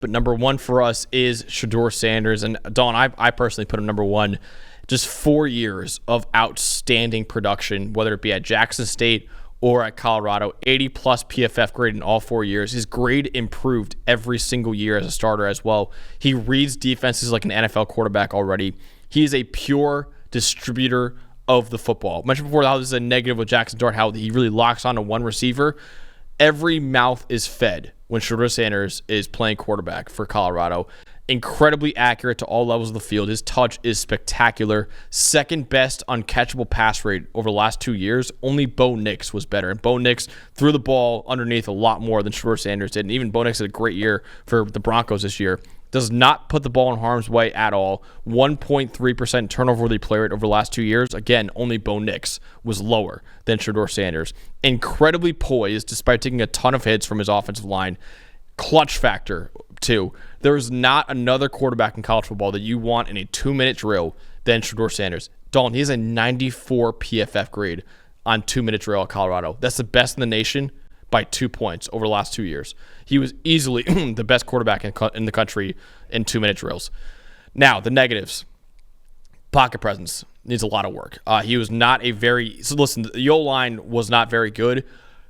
But number one for us is Shadeur Sanders. And Dawn, I personally put him number one. Just 4 years of outstanding production, whether it be at Jackson State or at Colorado. 80-plus PFF grade in all 4 years. His grade improved every single year as a starter as well. He reads defenses like an NFL quarterback already. He is a pure distributor of the football. I mentioned before how this is a negative with Jackson Dart, how he really locks onto one receiver. Every mouth is fed when Shadeur Sanders is playing quarterback for Colorado. Incredibly accurate to all levels of the field. His touch is spectacular. Second best uncatchable pass rate over the last 2 years. Only Bo Nix was better. And Bo Nix threw the ball underneath a lot more than Shadeur Sanders did. And even Bo Nix had a great year for the Broncos this year. Does not put the ball in harm's way at all. 1.3% turnover-worthy play rate over the last 2 years. Again, only Bo Nix was lower than Shadeur Sanders. Incredibly poised despite taking a ton of hits from his offensive line. Clutch factor, too. There is not another quarterback in college football that you want in a 2-minute drill than Shadeur Sanders. Dalton, he has a 94 PFF grade on 2-minute drill at Colorado. That's the best in the nation by 2 points over the last 2 years. He was easily the best quarterback in the country in 2-minute drills. Now, the negatives. Pocket presence needs a lot of work. He was not a very... So listen, the O-line was not very good.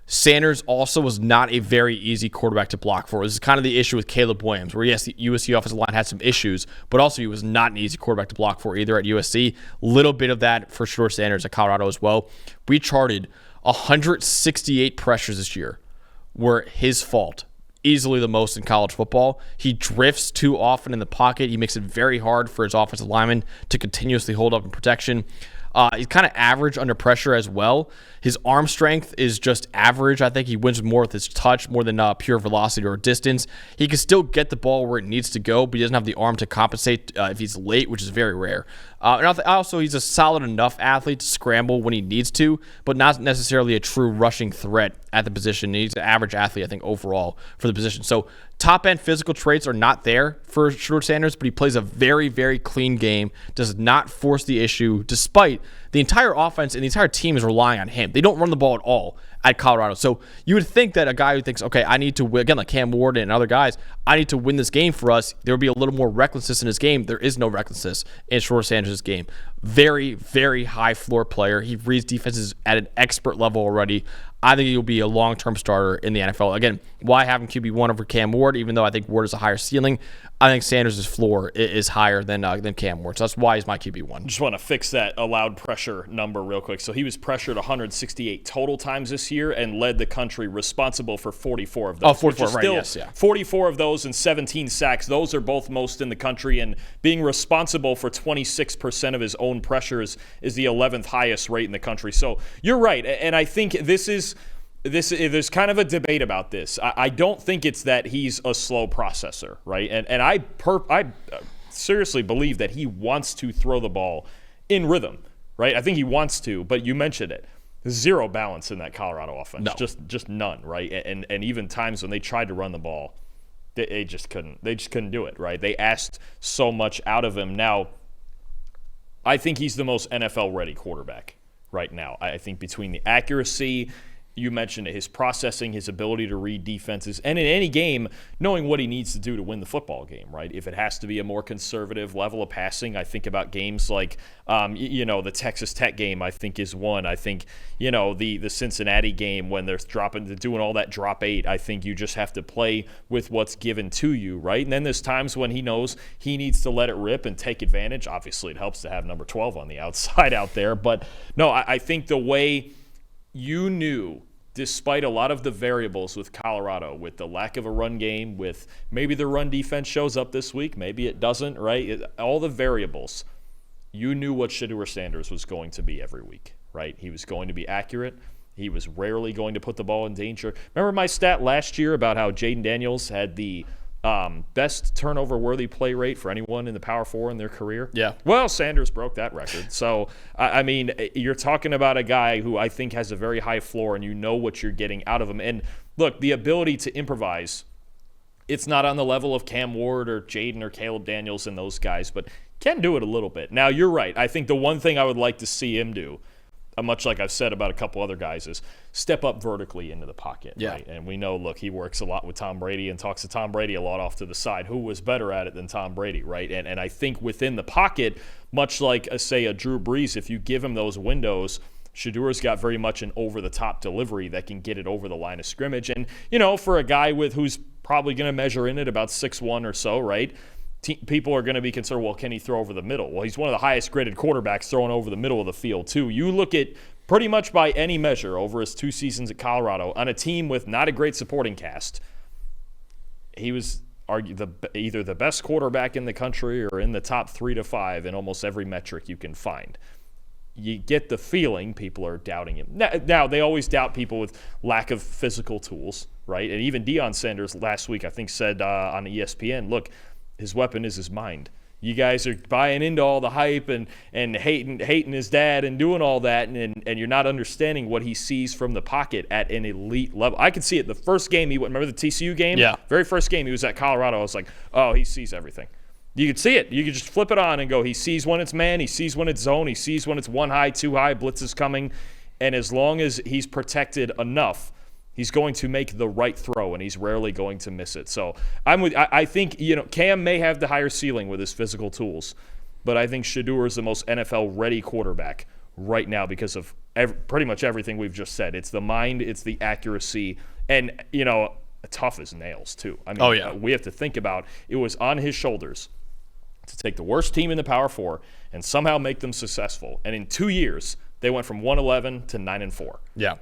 Sanders also was not a very easy quarterback to block for. This is kind of the issue with Caleb Williams, where yes, the USC offensive line had some issues, but also he was not an easy quarterback to block for either at USC. Little bit of that for Shadeur Sanders at Colorado as well. We charted 168 pressures this year were his fault. Easily the most in college football. He drifts too often in the pocket. He makes it very hard for his offensive linemen to continuously hold up in protection. He's kind of average under pressure as well. His arm strength is just average. I think he wins more with his touch more than pure velocity or distance. He can still get the ball where it needs to go, but he doesn't have the arm to compensate if he's late, which is very rare. And also, he's a solid enough athlete to scramble when he needs to, but not necessarily a true rushing threat at the position. He's an average athlete, I think, overall for the position. So top-end physical traits are not there for Shadeur Sanders, but he plays a very, very clean game, does not force the issue, despite the entire offense and the entire team is relying on him. They don't run the ball at all at Colorado. So you would think that a guy who thinks, okay, I need to win, again, like Cam Ward and other guys, I need to win this game for us, there would be a little more recklessness in his game. There is no recklessness in Shadeur Sanders' game. Very, very high floor player. He reads defenses at an expert level already. I think he'll be a long-term starter in the NFL. Again, why have him QB1 over Cam Ward, even though I think Ward is a higher ceiling? I think Sanders' floor is higher than Cam Ward. So that's why he's my QB1. Just want to fix that allowed pressure number real quick. So he was pressured 168 total times this year and led the country responsible for 44 of those. Oh, 44, right, yes, yeah. 44 of those and 17 sacks. Those are both most in the country. And being responsible for 26% of his own pressures is the 11th highest rate in the country. So you're right. And I think there's kind of a debate about this. I don't think it's that he's a slow processor, right? And I seriously believe that he wants to throw the ball in rhythm, right? I think he wants to, but you mentioned it. Zero balance in that Colorado offense. No. Just none, right? And even times when they tried to run the ball, they just couldn't. They just couldn't do it, right? They asked so much out of him. Now, I think he's the most NFL-ready quarterback right now. I think between the accuracy, you mentioned his processing, his ability to read defenses, and in any game, knowing what he needs to do to win the football game, right? If it has to be a more conservative level of passing, I think about games like, the Texas Tech game, I think is one. I think, the Cincinnati game when they're doing all that drop 8, I think you just have to play with what's given to you, right? And then there's times when he knows he needs to let it rip and take advantage. Obviously, it helps to have number 12 on the outside out there. But, no, I think the way you knew, despite a lot of the variables with Colorado, with the lack of a run game, with maybe the run defense shows up this week, maybe it doesn't, right? All the variables, you knew what Shedeur Sanders was going to be every week, right? He was going to be accurate. He was rarely going to put the ball in danger. Remember my stat last year about how Jaden Daniels had the best turnover-worthy play rate for anyone in the Power 4 in their career? Yeah. Well, Sanders broke that record. So, I mean, you're talking about a guy who I think has a very high floor, and you know what you're getting out of him. And, look, the ability to improvise, it's not on the level of Cam Ward or Jaden or Caleb Daniels and those guys, but can do it a little bit. Now, you're right. I think the one thing I would like to see him do much like I've said about a couple other guys, is step up vertically into the pocket. Yeah. Right? And we know, look, he works a lot with Tom Brady and talks to Tom Brady a lot off to the side. Who was better at it than Tom Brady, right? And I think within the pocket, much like, say, a Drew Brees, if you give him those windows, Shadeur's got very much an over-the-top delivery that can get it over the line of scrimmage. And, for a guy who's probably going to measure in at about 6'1" or so, right? People are going to be concerned, well, can he throw over the middle? Well, he's one of the highest graded quarterbacks throwing over the middle of the field, too. You look at pretty much by any measure over his 2 seasons at Colorado on a team with not a great supporting cast, he was either the best quarterback in the country or in the top 3 to 5 in almost every metric you can find. You get the feeling people are doubting him. Now, they always doubt people with lack of physical tools, right? And even Deion Sanders last week, I think, said on ESPN, look, his weapon is his mind. You guys are buying into all the hype and hating his dad and doing all that, and you're not understanding what he sees from the pocket at an elite level. I could see it. The first game remember the TCU game? Yeah. Very first game he was at Colorado, I was like, oh, he sees everything. You could see it. You could just flip it on and go, he sees when it's man, he sees when it's zone, he sees when it's 1 high, 2 high, blitz is coming. And as long as he's protected enough, he's going to make the right throw, and he's rarely going to miss it. So I think Cam may have the higher ceiling with his physical tools, but I think Shedeur is the most NFL-ready quarterback right now because of pretty much everything we've just said. It's the mind, it's the accuracy, and tough as nails too. I mean, we have to think about it was on his shoulders to take the worst team in the Power 4 and somehow make them successful. And in 2 years, they went from 1-11 to 9-4. Yeah,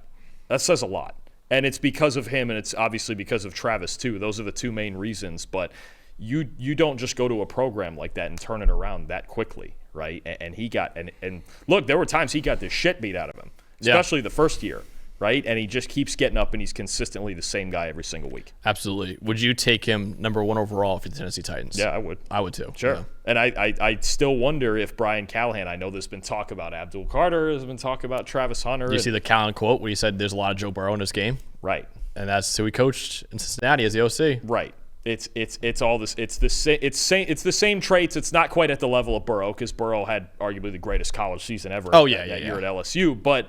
that says a lot. And it's because of him, and it's obviously because of Travis, too. Those are the 2 main reasons. But you don't just go to a program like that and turn it around that quickly, right? And he got – and look, there were times he got the shit beat out of him, especially the first year, right? And he just keeps getting up, and he's consistently the same guy every single week. Absolutely. Would you take him number 1 overall for the Tennessee Titans? Yeah, I would. I would, too. Sure. Yeah. And I still wonder if Brian Callahan – I know there's been talk about Abdul Carter, there's been talk about Travis Hunter. You see the Callahan quote where he said there's a lot of Joe Burrow in this game? Right. And that's who he coached in Cincinnati as the OC. Right. It's all this. It's the same traits. It's not quite at the level of Burrow because Burrow had arguably the greatest college season ever. That year at LSU. But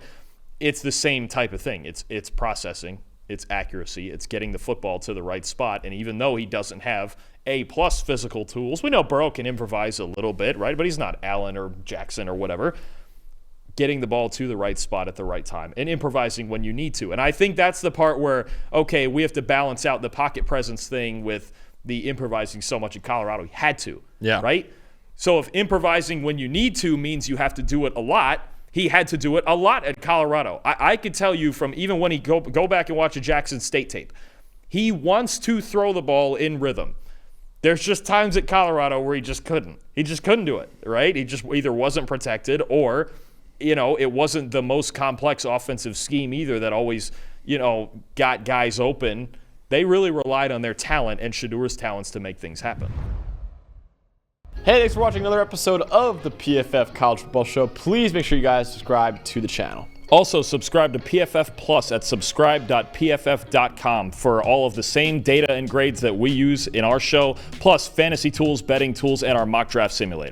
it's the same type of thing. It's processing. It's accuracy. It's getting the football to the right spot. And even though he doesn't have A+ physical tools, we know Burrow can improvise a little bit, right? But he's not Allen or Jackson or whatever. Getting the ball to the right spot at the right time and improvising when you need to. And I think that's the part where, okay, we have to balance out the pocket presence thing with the improvising so much in Colorado. He had to, right? So if improvising when you need to means you have to do it a lot, he had to do it a lot at Colorado. I could tell you from even when he go back and watch a Jackson State tape, he wants to throw the ball in rhythm. There's just times at Colorado where he just couldn't. He just couldn't do it, right? He just either wasn't protected or it wasn't the most complex offensive scheme either that always, got guys open. They really relied on their talent and Shadeur's talents to make things happen. Hey, thanks for watching another episode of the PFF College Football Show. Please make sure you guys subscribe to the channel. Also, subscribe to PFF Plus at subscribe.pff.com for all of the same data and grades that we use in our show, plus fantasy tools, betting tools, and our mock draft simulator.